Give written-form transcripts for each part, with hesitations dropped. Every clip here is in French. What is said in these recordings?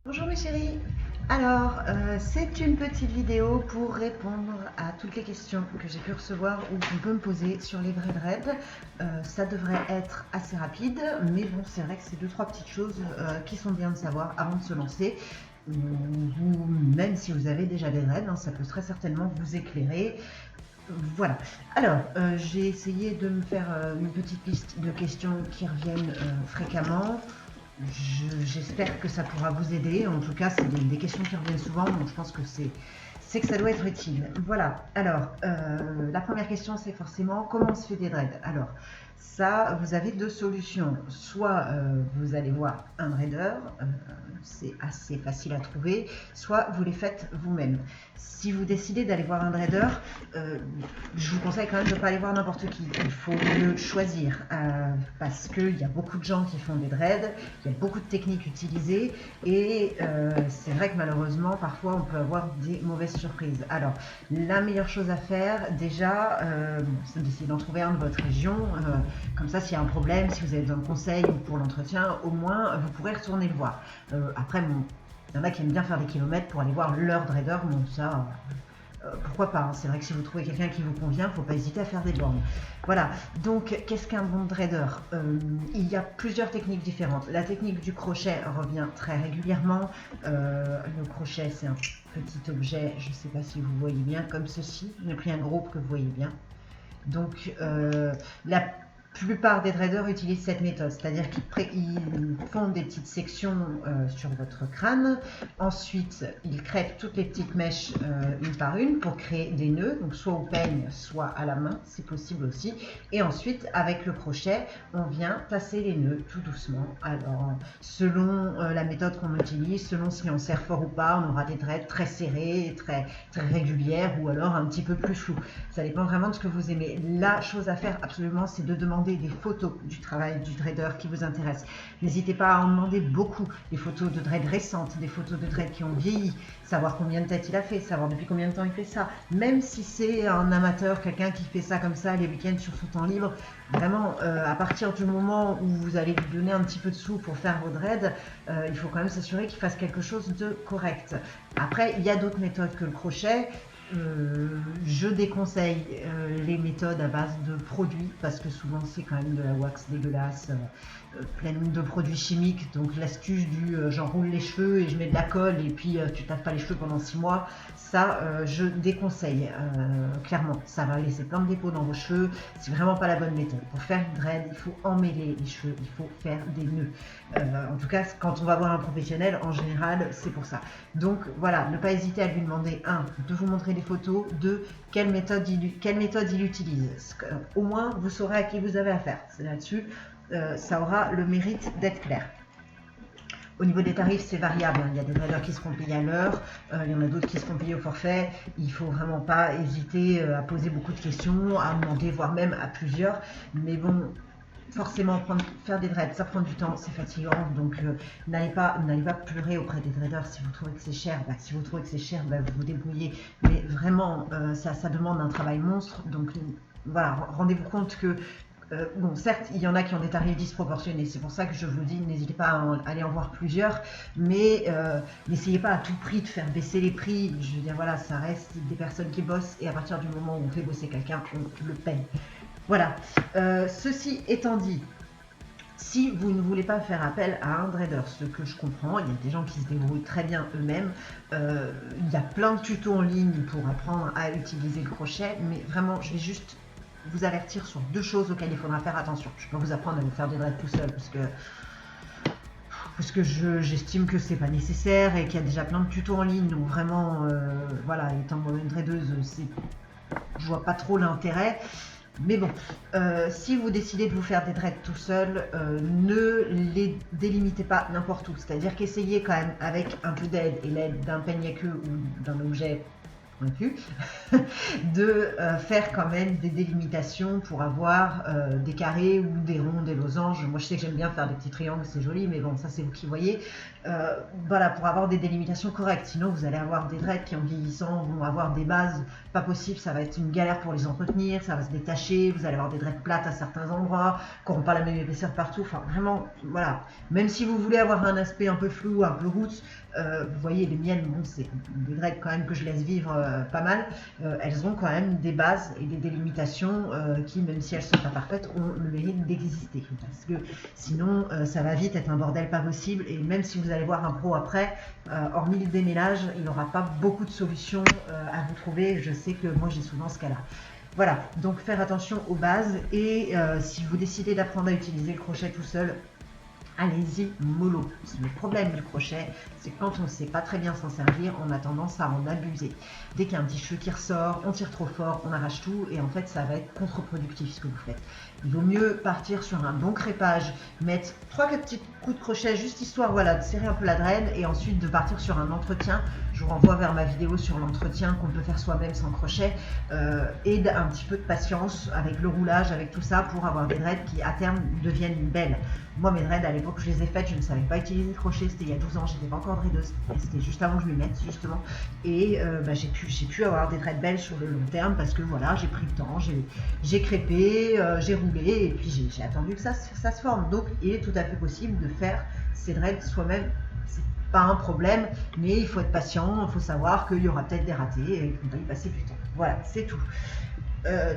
Bonjour mes chéris. Alors, c'est une petite vidéo pour répondre à toutes les questions que j'ai pu recevoir ou qu'on peut me poser sur les vrais dreads. Ça devrait être assez rapide, mais bon, c'est vrai que c'est deux, trois petites choses qui sont bien de savoir avant de se lancer. Même si vous avez déjà des dreads, ça peut très certainement vous éclairer. Voilà. Alors, j'ai essayé de me faire une petite liste de questions qui reviennent fréquemment. J'espère que ça pourra vous aider. En tout cas, c'est des questions qui reviennent souvent, donc je pense que c'est que ça doit être utile. Voilà. Alors, la première question, c'est forcément comment on se fait des dreads. Alors, ça, vous avez deux solutions. Soit vous allez voir un dreader, c'est assez facile à trouver, soit vous les faites vous-même. Si vous décidez d'aller voir un dreader, je vous conseille quand même de ne pas aller voir n'importe qui. Il faut le choisir parce qu'il y a beaucoup de gens qui font des dreads, il y a beaucoup de techniques utilisées et c'est vrai que malheureusement, parfois, on peut avoir des mauvaises surprises. Alors, la meilleure chose à faire, déjà, c'est d'essayer d'en trouver un de votre région. Comme ça, s'il y a un problème, si vous avez besoin de conseils ou pour l'entretien, au moins, vous pourrez retourner le voir. Après, bon, il y en a qui aiment bien faire des kilomètres pour aller voir leur dreader, bon ça, pourquoi pas, c'est vrai que si vous trouvez quelqu'un qui vous convient, il ne faut pas hésiter à faire des bornes. Voilà, donc qu'est-ce qu'un bon trader? Il y a plusieurs techniques différentes. La technique du crochet revient très régulièrement. Le crochet, c'est un petit objet, je ne sais pas si vous voyez bien, comme ceci. J'ai pris un groupe que vous voyez bien. Donc la plupart des traders utilisent cette méthode, c'est-à-dire qu'ils font des petites sections sur votre crâne, ensuite ils crêpent toutes les petites mèches une par une pour créer des nœuds, donc soit au peigne, soit à la main, c'est possible aussi, et ensuite avec le crochet, on vient tasser les nœuds tout doucement. Alors selon la méthode qu'on utilise, selon si on serre fort ou pas, on aura des dreads très serrés, très régulières ou alors un petit peu plus flous. Ça dépend vraiment de ce que vous aimez. La chose à faire absolument, c'est de demander des photos du travail du trader qui vous intéresse. N'hésitez pas à en demander beaucoup, des photos de dread récentes, des photos de dread qui ont vieilli, savoir combien de têtes il a fait, savoir depuis combien de temps il fait ça. Même si c'est un amateur, quelqu'un qui fait ça comme ça les week-ends sur son temps libre, vraiment, à partir du moment où vous allez lui donner un petit peu de sous pour faire vos dreads, il faut quand même s'assurer qu'il fasse quelque chose de correct. Après, il y a d'autres méthodes que le crochet. Je déconseille les méthodes à base de produits parce que souvent c'est quand même de la wax dégueulasse, pleine de produits chimiques. Donc l'astuce du j'enroule les cheveux et je mets de la colle et puis tu taffes pas les cheveux pendant 6 mois, ça je déconseille clairement. Ça va laisser plein de dépôts dans vos cheveux, c'est vraiment pas la bonne méthode. Pour faire une dread, il faut emmêler les cheveux, il faut faire des nœuds. En tout cas, quand on va voir un professionnel, en général, c'est pour ça. Donc voilà, ne pas hésiter à lui demander, de vous montrer des photos, quelle méthode il utilise. Au moins, vous saurez à qui vous avez affaire. C'est là-dessus, ça aura le mérite d'être clair. Au niveau des tarifs, c'est variable. Il y a des traders qui seront payés à l'heure, il y en a d'autres qui seront payés au forfait. Il ne faut vraiment pas hésiter à poser beaucoup de questions, à demander, voire même à plusieurs. Mais bon, forcément, faire des dreads, ça prend du temps, c'est fatigant, donc n'allez pas pleurer auprès des traders si vous trouvez que c'est cher. Si vous trouvez que c'est cher, vous vous débrouillez, mais vraiment, ça demande un travail monstre, donc voilà, rendez-vous compte que bon, certes, il y en a qui ont des tarifs disproportionnés, c'est pour ça que je vous dis, n'hésitez pas à aller en voir plusieurs, mais n'essayez pas à tout prix de faire baisser les prix. Je veux dire, voilà, ça reste des personnes qui bossent, et à partir du moment où on fait bosser quelqu'un, on le paye. Voilà, ceci étant dit, si vous ne voulez pas faire appel à un trader, ce que je comprends, il y a des gens qui se débrouillent très bien eux-mêmes, il y a plein de tutos en ligne pour apprendre à utiliser le crochet, mais vraiment, je vais juste vous avertir sur deux choses auxquelles il faudra faire attention. Je peux vous apprendre à vous faire des dreads tout seul, parce que j'estime que c'est pas nécessaire et qu'il y a déjà plein de tutos en ligne, donc vraiment, voilà, étant moi-même tradeuse, je vois pas trop l'intérêt. Mais bon, si vous décidez de vous faire des dreads tout seul, ne les délimitez pas n'importe où. C'est-à-dire qu'essayez quand même avec un peu d'aide et l'aide d'un peigne à queue ou d'un objet pointu, de faire quand même des délimitations pour avoir des carrés ou des ronds, des losanges. Moi je sais que j'aime bien faire des petits triangles, c'est joli, mais bon, ça c'est vous qui voyez. Voilà, pour avoir des délimitations correctes. Sinon, vous allez avoir des dreads qui, en vieillissant, vont avoir des bases pas possibles. Ça va être une galère pour les entretenir, ça va se détacher. Vous allez avoir des dreads plates à certains endroits, qui n'auront pas la même épaisseur partout. Enfin, vraiment, voilà. Même si vous voulez avoir un aspect un peu flou, un peu roots, vous voyez, les miennes, bon, c'est des dreads quand même que je laisse vivre pas mal. Elles ont quand même des bases et des délimitations qui, même si elles sont pas parfaites, ont le mérite d'exister. Parce que sinon, ça va vite être un bordel pas possible. Et même si vous allez voir un pro après, hormis le démêlage, il n'aura pas beaucoup de solutions à vous trouver. Je sais que moi, j'ai souvent ce cas-là. Voilà, donc faire attention aux bases. Et si vous décidez d'apprendre à utiliser le crochet tout seul, allez-y mollo. Le problème du crochet, c'est que quand on ne sait pas très bien s'en servir, on a tendance à en abuser. Dès qu'il y a un petit cheveu qui ressort, on tire trop fort, on arrache tout et en fait ça va être contre-productif ce que vous faites. Il vaut mieux partir sur un bon crépage, mettre 3-4 petits coups de crochet juste histoire voilà, de serrer un peu la draine et ensuite de partir sur un entretien. Je vous renvoie vers ma vidéo sur l'entretien qu'on peut faire soi-même sans crochet et un petit peu de patience avec le roulage, avec tout ça pour avoir des dreads qui à terme deviennent belles. Moi mes dreads à l'époque je les ai faites, je ne savais pas utiliser le crochet, c'était il y a 12 ans, j'étais pas encore dreadeuse, c'était juste avant que je m'y mette justement et j'ai pu avoir des dreads belles sur le long terme parce que voilà, j'ai pris le temps, j'ai crépé, j'ai roulé et puis j'ai attendu que ça se forme. Donc il est tout à fait possible de faire ces dreads soi-même, c'est pas un problème, mais il faut être patient, il faut savoir qu'il y aura peut-être des ratés et qu'on va y passer du temps. Voilà, c'est tout.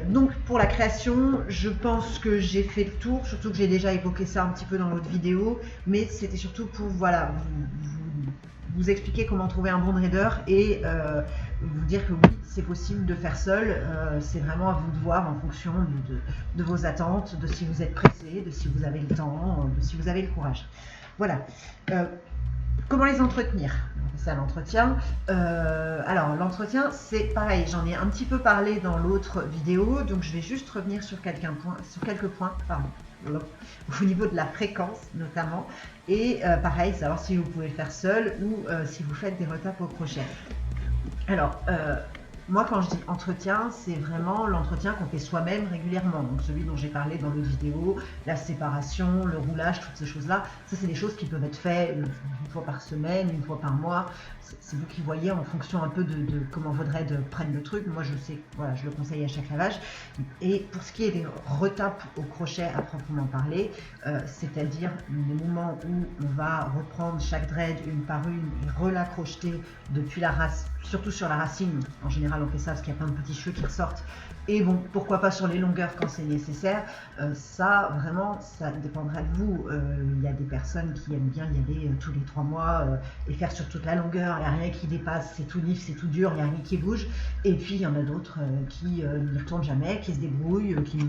Donc pour la création, je pense que j'ai fait le tour, surtout que j'ai déjà évoqué ça un petit peu dans l'autre vidéo, mais c'était surtout pour voilà, vous expliquer comment trouver un bon dreader et vous dire que oui, c'est possible de faire seul, c'est vraiment à vous de voir en fonction de vos attentes, de si vous êtes pressé, de si vous avez le temps, de si vous avez le courage. Voilà. Comment les entretenir? Ça, l'entretien. Alors, l'entretien, c'est pareil, j'en ai un petit peu parlé dans l'autre vidéo, donc je vais juste revenir sur quelques points, au niveau de la fréquence notamment, et pareil, savoir si vous pouvez le faire seul ou si vous faites des retapes au crochet. Alors, moi, quand je dis entretien, c'est vraiment l'entretien qu'on fait soi-même régulièrement. Donc, celui dont j'ai parlé dans l'autre vidéo, la séparation, le roulage, toutes ces choses-là. Ça, c'est des choses qui peuvent être faites une fois par semaine, une fois par mois. C'est vous qui voyez en fonction un peu de comment vos dreads prennent le truc. Moi, je sais, voilà, je le conseille à chaque lavage. Et pour ce qui est des retapes au crochet à proprement parler, c'est-à-dire les moments où on va reprendre chaque dread une par une et relacrocheter depuis la race, surtout sur la racine. En général, on fait ça parce qu'il y a plein de petits cheveux qui ressortent. Et bon, pourquoi pas sur les longueurs quand c'est nécessaire. Ça, vraiment, ça dépendra de vous. Il y a des personnes qui aiment bien y aller tous les 3 mois et faire sur toute la longueur. Il n'y a rien qui dépasse, c'est tout lisse, c'est tout dur, il n'y a rien qui bouge. Et puis, il y en a d'autres qui n'y retournent jamais, qui se débrouillent, qui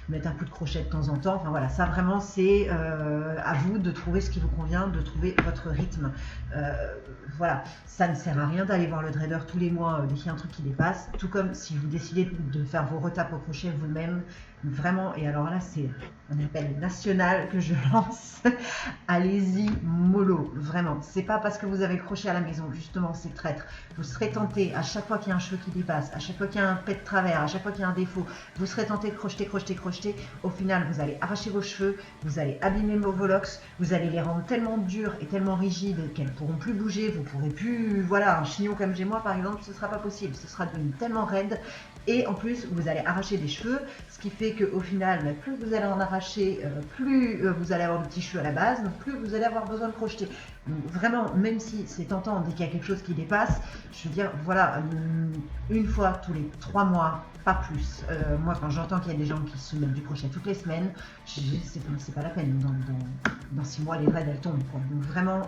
mettent un coup de crochet de temps en temps. Enfin voilà, ça vraiment, c'est à vous de trouver ce qui vous convient, de trouver votre rythme. Voilà, ça ne sert à rien d'aller voir le dreader tous les mois dès qu'il y a un truc qui dépasse. Tout comme si vous décidez de faire vos retapes au crochet vous-même, vraiment, et alors là c'est un appel national que je lance, allez-y mollo, vraiment, c'est pas parce que vous avez le crochet à la maison, justement c'est traître, vous serez tenté à chaque fois qu'il y a un cheveu qui dépasse, à chaque fois qu'il y a un pet de travers, à chaque fois qu'il y a un défaut, vous serez tenté de crocheter, au final vous allez arracher vos cheveux, vous allez abîmer vos locks, vous allez les rendre tellement durs et tellement rigides qu'elles ne pourront plus bouger, vous ne pourrez plus, voilà, un chignon comme j'ai moi par exemple, ce ne sera pas possible, ce sera devenu tellement raide. Et en plus, vous allez arracher des cheveux, ce qui fait qu'au final, plus vous allez en arracher, plus vous allez avoir de petits cheveux à la base, donc plus vous allez avoir besoin de crocheter. Donc vraiment, même si c'est tentant dès qu'il y a quelque chose qui dépasse, je veux dire, voilà, une fois tous les 3 mois, pas plus. Moi, quand j'entends qu'il y a des gens qui se mettent du crochet toutes les semaines, je dis, c'est pas la peine. Dans 6 mois, les dreads, elles tombent, quoi. Donc vraiment,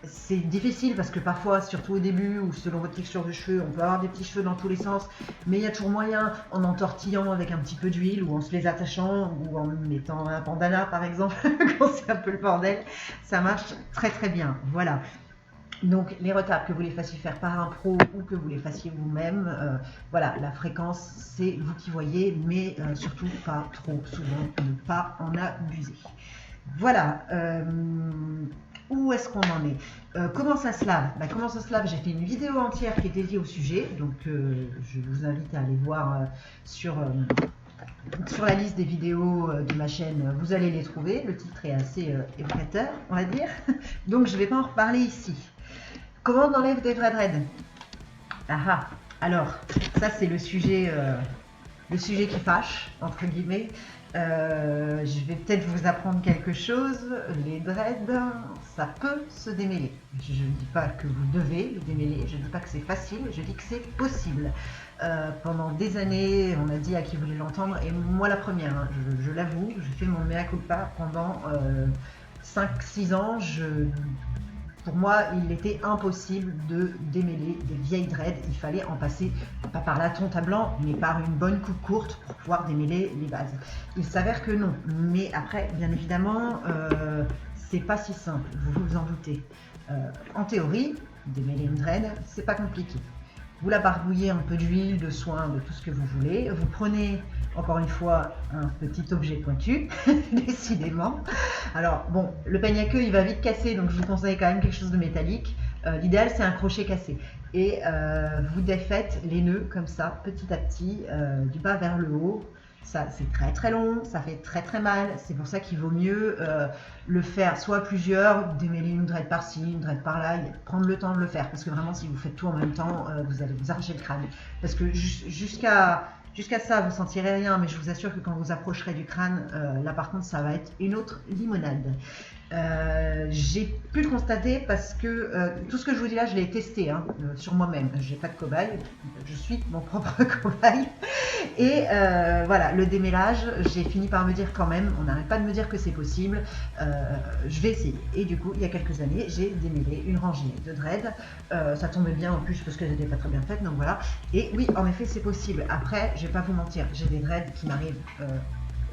c'est difficile parce que parfois, surtout au début ou selon votre texture de cheveux, on peut avoir des petits cheveux dans tous les sens, mais il y a toujours moyen en entortillant avec un petit peu d'huile ou en se les attachant ou en mettant un bandana par exemple, quand c'est un peu le bordel, ça marche très très bien. Voilà. Donc les retapes, que vous les fassiez faire par un pro ou que vous les fassiez vous-même, voilà, la fréquence c'est vous qui voyez, mais surtout pas trop souvent, ne pas en abuser. Voilà. Où est-ce qu'on en est? Comment ça se lave? Comment ça se lave? J'ai fait une vidéo entière qui est dédiée au sujet, donc je vous invite à aller voir sur sur la liste des vidéos de ma chaîne, vous allez les trouver. Le titre est assez évocateur, on va dire. Donc je ne vais pas en reparler ici. Comment on enlève des vrais dreads? Ah, alors, ça c'est le sujet qui fâche, entre guillemets. Je vais peut-être vous apprendre quelque chose. Les dreads, ça peut se démêler. Je ne dis pas que vous devez le démêler, je ne dis pas que c'est facile, je dis que c'est possible. Pendant des années, on a dit à qui voulait l'entendre, et moi la première, hein, je l'avoue, je fais mon mea culpa pendant 5-6 ans. Pour moi, il était impossible de démêler des vieilles dreads. Il fallait en passer, pas par la tonte à blanc, mais par une bonne coupe courte pour pouvoir démêler les bases. Il s'avère que non. Mais après, bien évidemment, c'est pas si simple, vous vous en doutez. En théorie, démêler une dread, c'est pas compliqué. Vous la barbouillez un peu d'huile, de soin, de tout ce que vous voulez. Vous prenez, encore une fois, un petit objet pointu, décidément. Alors, bon, le peigne à queue, il va vite casser, donc je vous conseille quand même quelque chose de métallique. L'idéal, c'est un crochet cassé. Et vous défaites les nœuds comme ça, petit à petit, du bas vers le haut. Ça, c'est très très long, ça fait très très mal. C'est pour ça qu'il vaut mieux le faire soit plusieurs, démêler une dread par-ci, une dread par-là, prendre le temps de le faire. Parce que vraiment, si vous faites tout en même temps, vous allez vous arracher le crâne. Parce que jusqu'à ça, vous sentirez rien, mais je vous assure que quand vous approcherez du crâne, là par contre, ça va être une autre limonade. J'ai pu le constater parce que tout ce que je vous dis là, je l'ai testé sur moi-même. J'ai pas de cobaye, je suis mon propre cobaye. Et voilà, le démêlage, j'ai fini par me dire quand même, on n'arrête pas de me dire que c'est possible, je vais essayer. Et du coup, il y a quelques années, j'ai démêlé une rangée de dreads. Ça tombait bien en plus parce qu'elles n'étaient pas très bien faites, donc voilà. Et oui, en effet, c'est possible. Après, je vais pas vous mentir, j'ai des dreads qui m'arrivent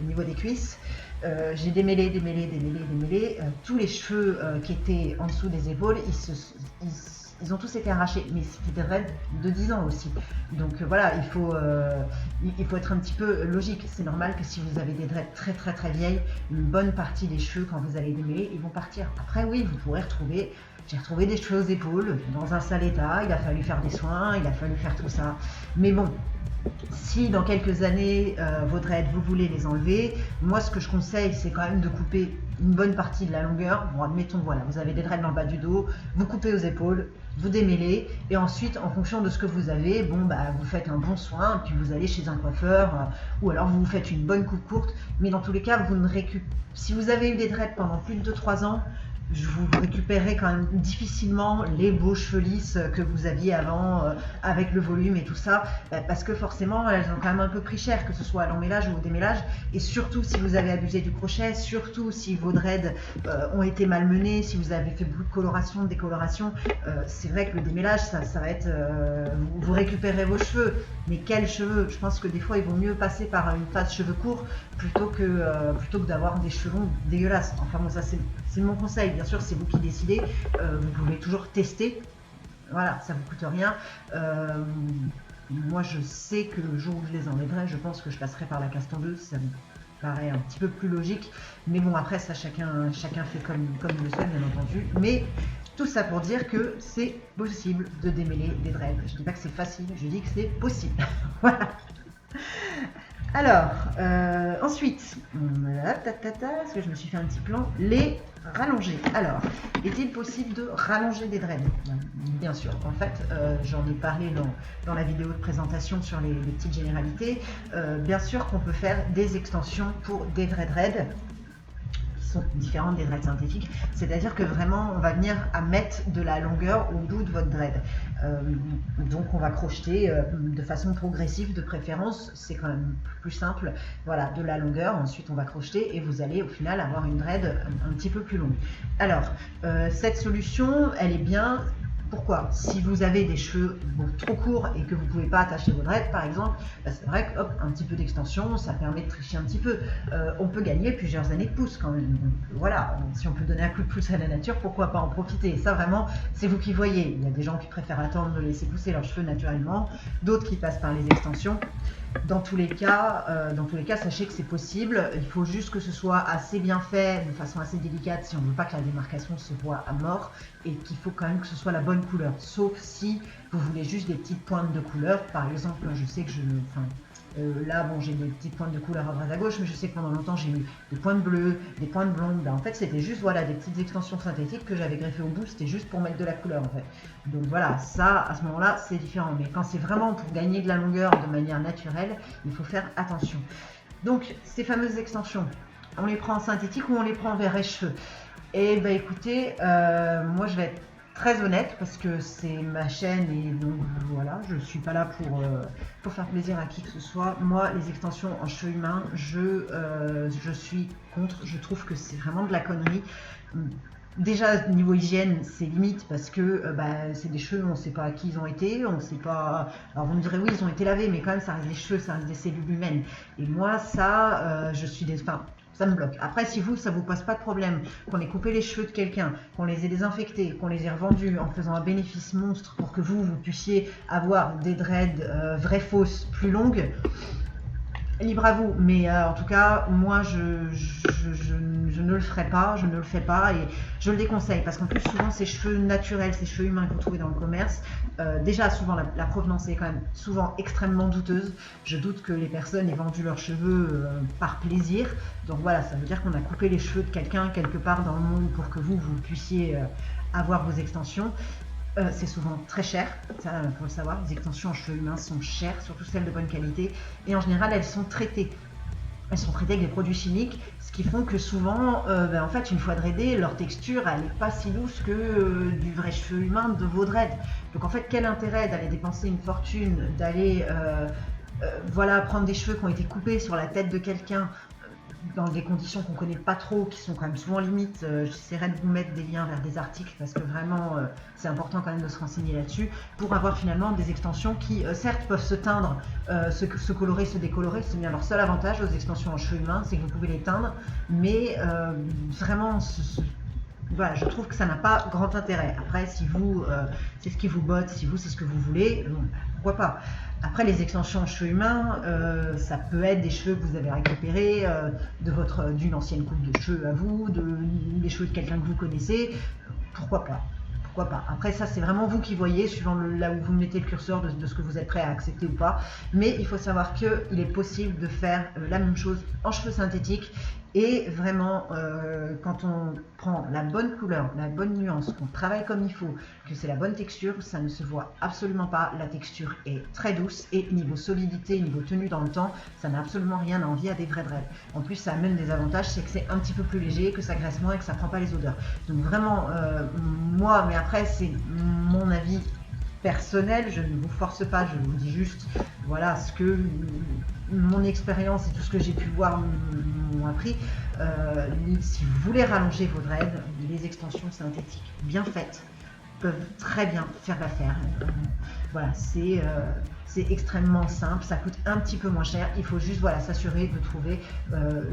au niveau des cuisses. J'ai démêlé, tous les cheveux qui étaient en dessous des épaules, ils ont tous été arrachés, mais c'était des dreads de 10 ans aussi. Donc voilà, il faut être un petit peu logique. C'est normal que si vous avez des dreads très très très vieilles, une bonne partie des cheveux, quand vous allez démêler, ils vont partir. Après oui, vous pourrez retrouver, j'ai retrouvé des cheveux aux épaules, dans un sale état, il a fallu faire des soins, il a fallu faire tout ça. Mais bon, si dans quelques années vos dreads vous voulez les enlever, moi ce que je conseille c'est quand même de couper une bonne partie de la longueur. Bon, admettons, voilà, vous avez des dreads dans le bas du dos, vous coupez aux épaules, vous démêlez, et ensuite en fonction de ce que vous avez, bon bah vous faites un bon soin, puis vous allez chez un coiffeur, ou alors vous vous faites une bonne coupe courte. Mais dans tous les cas, vous ne si vous avez eu des dreads pendant plus de 2-3 ans, vous récupérez quand même difficilement les beaux cheveux lisses que vous aviez avant, avec le volume et tout ça, parce que forcément elles ont quand même un peu pris cher, que ce soit à l'emmêlage ou au démêlage. Et surtout si vous avez abusé du crochet, surtout si vos dreads ont été malmenés, si vous avez fait beaucoup de coloration, de décoloration, c'est vrai que le démêlage ça va être vous récupérez vos cheveux, mais quels cheveux? Je pense que des fois il vaut mieux passer par une phase cheveux courts plutôt que d'avoir des cheveux longs dégueulasses. Enfin bon, ça c'est mon conseil, bien sûr c'est vous qui décidez, vous pouvez toujours tester, voilà, ça vous coûte rien. Moi je sais que le jour où je les enlèverai, je pense que je passerai par la castondeuse, ça me paraît un petit peu plus logique, mais bon après ça chacun fait comme il le souhaite bien entendu, mais tout ça pour dire que c'est possible de démêler des dreads. Je dis pas que c'est facile, je dis que c'est possible. Voilà. Alors, ensuite, parce que je me suis fait un petit plan, les rallonger. Alors, est-il possible de rallonger des dreads? Bien sûr, en fait, j'en ai parlé dans la vidéo de présentation sur les petites généralités. Bien sûr qu'on peut faire des extensions pour des vrais dreads, sont différentes des dreads synthétiques, c'est-à-dire que vraiment on va venir à mettre de la longueur au bout de votre dread. Donc on va crocheter de façon progressive de préférence, c'est quand même plus simple, voilà, de la longueur, ensuite on va crocheter et vous allez au final avoir une dread un petit peu plus longue. Alors cette solution elle est bien. Pourquoi? Si vous avez des cheveux trop courts et que vous ne pouvez pas attacher vos dreads par exemple, c'est vrai que hop, un petit peu d'extension, ça permet de tricher un petit peu. On peut gagner plusieurs années de pouce quand même. Donc, voilà, si on peut donner un coup de pouce à la nature, pourquoi pas en profiter? Ça vraiment, c'est vous qui voyez. Il y a des gens qui préfèrent attendre de laisser pousser leurs cheveux naturellement, d'autres qui passent par les extensions. Dans tous les cas, sachez que c'est possible. Il faut juste que ce soit assez bien fait, de façon assez délicate, si on ne veut pas que la démarcation se voit à mort, et qu'il faut quand même que ce soit la bonne couleur. Sauf si vous voulez juste des petites pointes de couleur. Par exemple, je sais que Là, bon, j'ai des petites pointes de couleur à droite à gauche, mais je sais que pendant longtemps, j'ai eu des pointes bleues, des pointes blondes. En fait, c'était juste voilà, des petites extensions synthétiques que j'avais greffées au bout, c'était juste pour mettre de la couleur en fait. Donc voilà, ça, à ce moment-là, c'est différent. Mais quand c'est vraiment pour gagner de la longueur de manière naturelle, il faut faire attention. Donc, ces fameuses extensions, on les prend en synthétique ou on les prend en verre et cheveux? Et bah écoutez, moi je vais être très honnête parce que c'est ma chaîne et donc voilà, je suis pas là pour faire plaisir à qui que ce soit. Moi, les extensions en cheveux humains, je suis contre. Je trouve que c'est vraiment de la connerie. Déjà, niveau hygiène, c'est limite parce que c'est des cheveux, on ne sait pas à qui ils ont été, on ne sait pas. Alors, vous me direz, oui, ils ont été lavés, mais quand même, ça reste des cheveux, ça reste des cellules humaines. Et moi, ça, je suis des. Enfin, ça me bloque. Après, si vous, ça vous pose pas de problème, qu'on ait coupé les cheveux de quelqu'un, qu'on les ait désinfectés, qu'on les ait revendus en faisant un bénéfice monstre pour que vous puissiez avoir des dreads vraies fausses plus longues, libre à vous, mais en tout cas, moi, je ne le ferai pas, je ne le fais pas et je le déconseille parce qu'en plus, souvent, ces cheveux naturels, ces cheveux humains que vous trouvez dans le commerce, déjà, souvent, la provenance est quand même souvent extrêmement douteuse. Je doute que les personnes aient vendu leurs cheveux par plaisir. Donc voilà, ça veut dire qu'on a coupé les cheveux de quelqu'un quelque part dans le monde pour que vous puissiez avoir vos extensions. C'est souvent très cher, ça faut le savoir, les extensions en cheveux humains sont chères, surtout celles de bonne qualité, et en général elles sont traitées. Elles sont traitées avec des produits chimiques, ce qui font que souvent, en fait, une fois dreadées, leur texture elle n'est pas si douce que du vrai cheveu humain de vos dreads. Donc en fait, quel intérêt d'aller dépenser une fortune, d'aller voilà, prendre des cheveux qui ont été coupés sur la tête de quelqu'un dans des conditions qu'on connaît pas trop, qui sont quand même souvent limites. J'essaierai de vous mettre des liens vers des articles parce que vraiment c'est important quand même de se renseigner là-dessus pour avoir finalement des extensions qui certes peuvent se teindre, se colorer, se décolorer. C'est bien leur seul avantage aux extensions en cheveux humains, c'est que vous pouvez les teindre, mais vraiment voilà, je trouve que ça n'a pas grand intérêt. Après, si vous, c'est ce qui vous botte, si vous, c'est ce que vous voulez, bon, pourquoi pas. Après, les extensions en cheveux humains, ça peut être des cheveux que vous avez récupérés d'une ancienne coupe de cheveux à vous, des cheveux de quelqu'un que vous connaissez. Pourquoi pas? Pourquoi pas? Après, ça, c'est vraiment vous qui voyez, suivant là où vous mettez le curseur de ce que vous êtes prêt à accepter ou pas. Mais il faut savoir qu'il est possible de faire la même chose en cheveux synthétiques. Et vraiment, quand on prend la bonne couleur, la bonne nuance, qu'on travaille comme il faut, que c'est la bonne texture, ça ne se voit absolument pas. La texture est très douce et niveau solidité, niveau tenue dans le temps, ça n'a absolument rien à envier à des vrais dreads. En plus, ça amène des avantages, c'est que c'est un petit peu plus léger, que ça graisse moins et que ça prend pas les odeurs. Donc vraiment, moi, mais après, c'est mon avis personnel, je ne vous force pas, je vous dis juste voilà ce que mon expérience et tout ce que j'ai pu voir m'ont appris. Si vous voulez rallonger vos dreads, les extensions synthétiques bien faites peuvent très bien faire l'affaire. Voilà, c'est extrêmement simple, ça coûte un petit peu moins cher, il faut juste voilà, s'assurer de trouver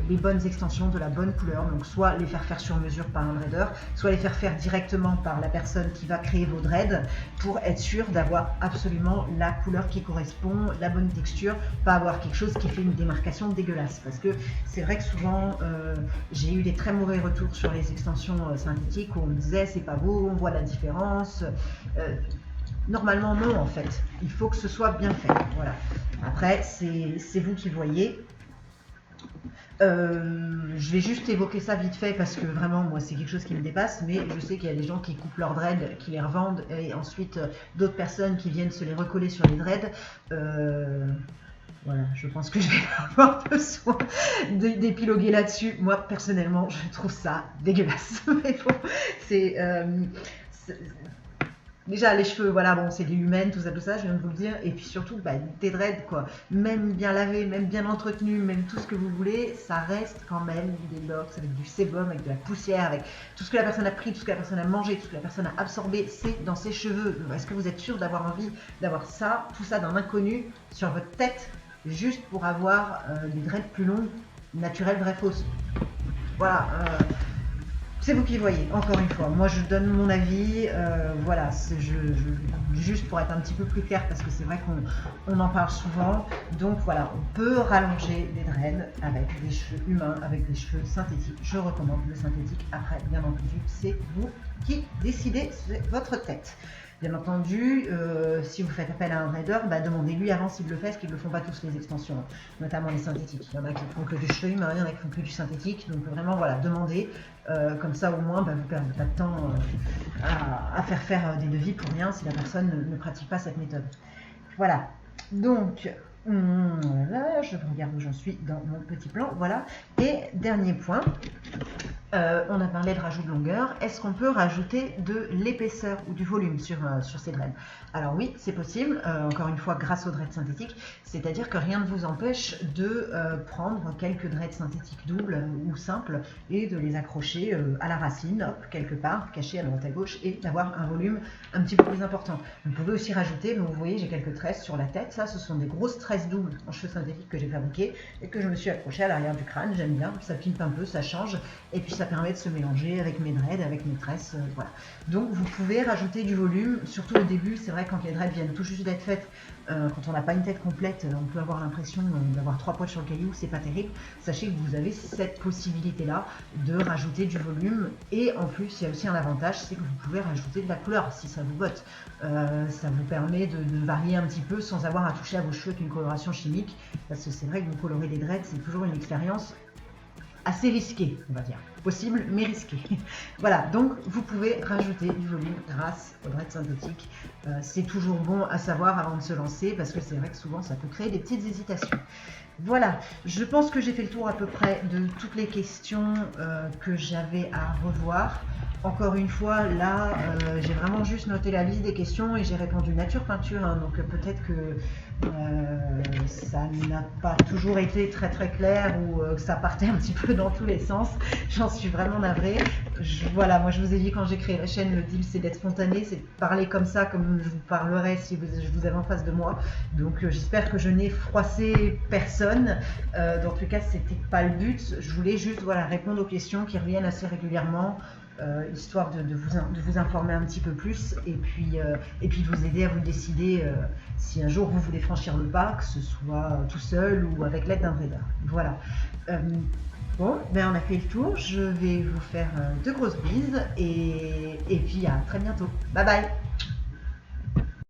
les bonnes extensions de la bonne couleur, donc soit les faire sur mesure par un dreader, soit les faire directement par la personne qui va créer vos dreads pour être sûr d'avoir absolument la couleur qui correspond, la bonne texture, pas avoir quelque chose qui fait une démarcation dégueulasse, parce que c'est vrai que souvent j'ai eu des très mauvais retours sur les extensions synthétiques où on me disait c'est pas beau, on voit la différence. Normalement non en fait, il faut que ce soit bien fait, voilà. Après c'est vous qui voyez. Je vais juste évoquer ça vite fait parce que vraiment moi c'est quelque chose qui me dépasse, mais je sais qu'il y a des gens qui coupent leurs dreads, qui les revendent et ensuite d'autres personnes qui viennent se les recoller sur les dreads. Voilà, je pense que je vais avoir besoin d'épiloguer là-dessus. Moi personnellement je trouve ça dégueulasse. Mais bon, c'est déjà les cheveux, voilà, bon, c'est des humaines, tout ça, je viens de vous le dire, et puis surtout, des dreads, quoi, même bien lavés, même bien entretenus, même tout ce que vous voulez, ça reste quand même des locks avec du sébum, avec de la poussière, avec tout ce que la personne a pris, tout ce que la personne a mangé, tout ce que la personne a absorbé, c'est dans ses cheveux. Est-ce que vous êtes sûr d'avoir envie d'avoir ça, tout ça d'un inconnu sur votre tête, juste pour avoir des dreads plus longs, naturels, vraies, fausses? Voilà. C'est vous qui voyez, encore une fois. Moi, je donne mon avis. Voilà, juste pour être un petit peu plus clair, parce que c'est vrai qu'on en parle souvent. Donc voilà, on peut rallonger les dreads avec des cheveux humains, avec des cheveux synthétiques. Je recommande le synthétique. Après, bien entendu, c'est vous qui décidez, c'est votre tête. Bien entendu, si vous faites appel à un raider, demandez-lui avant s'il le fait, parce qu'ils ne le font pas tous les extensions, notamment les synthétiques. Il y en a qui font que du stream, il y en a qui font que du synthétique, donc vraiment voilà, demandez, comme ça au moins vous ne perdez pas de temps à faire des devis pour rien si la personne ne pratique pas cette méthode. Voilà, donc là, je regarde où j'en suis dans mon petit plan, voilà. Et dernier point, on a parlé de rajout de longueur. Est-ce qu'on peut rajouter de l'épaisseur ou du volume sur ces dreads? Alors oui, c'est possible, encore une fois grâce aux dreads synthétiques, c'est-à-dire que rien ne vous empêche de prendre quelques dreads synthétiques doubles ou simples et de les accrocher à la racine, hop, quelque part, cachés à droite à gauche, et d'avoir un volume un petit peu plus important. Vous pouvez aussi rajouter, mais vous voyez, j'ai quelques tresses sur la tête, ça ce sont des grosses tresses doubles en cheveux synthétiques que j'ai fabriquées et que je me suis accrochée à l'arrière du crâne, j'aime bien, ça pimpe un peu, ça change, et puis ça permet de se mélanger avec mes dreads, avec mes tresses, voilà. Donc vous pouvez rajouter du volume, surtout au début, c'est vrai quand les dreads viennent tout juste d'être faites, quand on n'a pas une tête complète, on peut avoir l'impression d'avoir 3 poils sur le caillou, c'est pas terrible. Sachez que vous avez cette possibilité-là de rajouter du volume, et en plus il y a aussi un avantage, c'est que vous pouvez rajouter de la couleur si ça vous botte. Ça vous permet de varier un petit peu sans avoir à toucher à vos cheveux avec une coloration chimique, parce que c'est vrai que vous colorer des dreads, c'est toujours une expérience assez risqué, on va dire. Possible, mais risqué. Voilà, donc vous pouvez rajouter du volume grâce aux dreads synthétiques. C'est toujours bon à savoir avant de se lancer, parce que c'est vrai que souvent ça peut créer des petites hésitations. Voilà, je pense que j'ai fait le tour à peu près de toutes les questions que j'avais à revoir. Encore une fois, là, j'ai vraiment juste noté la liste des questions et j'ai répondu nature peinture, hein, donc peut-être que ça n'a pas toujours été très très clair ou que ça partait un petit peu dans tous les sens. J'en suis vraiment navrée. Voilà, moi je vous ai dit quand j'ai créé la chaîne, le deal c'est d'être spontané, c'est de parler comme ça, comme je vous parlerais si je vous avais en face de moi. Donc j'espère que je n'ai froissé personne. Dans tous les cas, c'était pas le but. Je voulais juste répondre aux questions qui reviennent assez régulièrement. Histoire de vous informer un petit peu plus et puis de vous aider à vous décider si un jour vous voulez franchir le pas, que ce soit tout seul ou avec l'aide d'un raider. Voilà. Bon, on a fait le tour. Je vais vous faire de grosses bises et puis à très bientôt. Bye bye.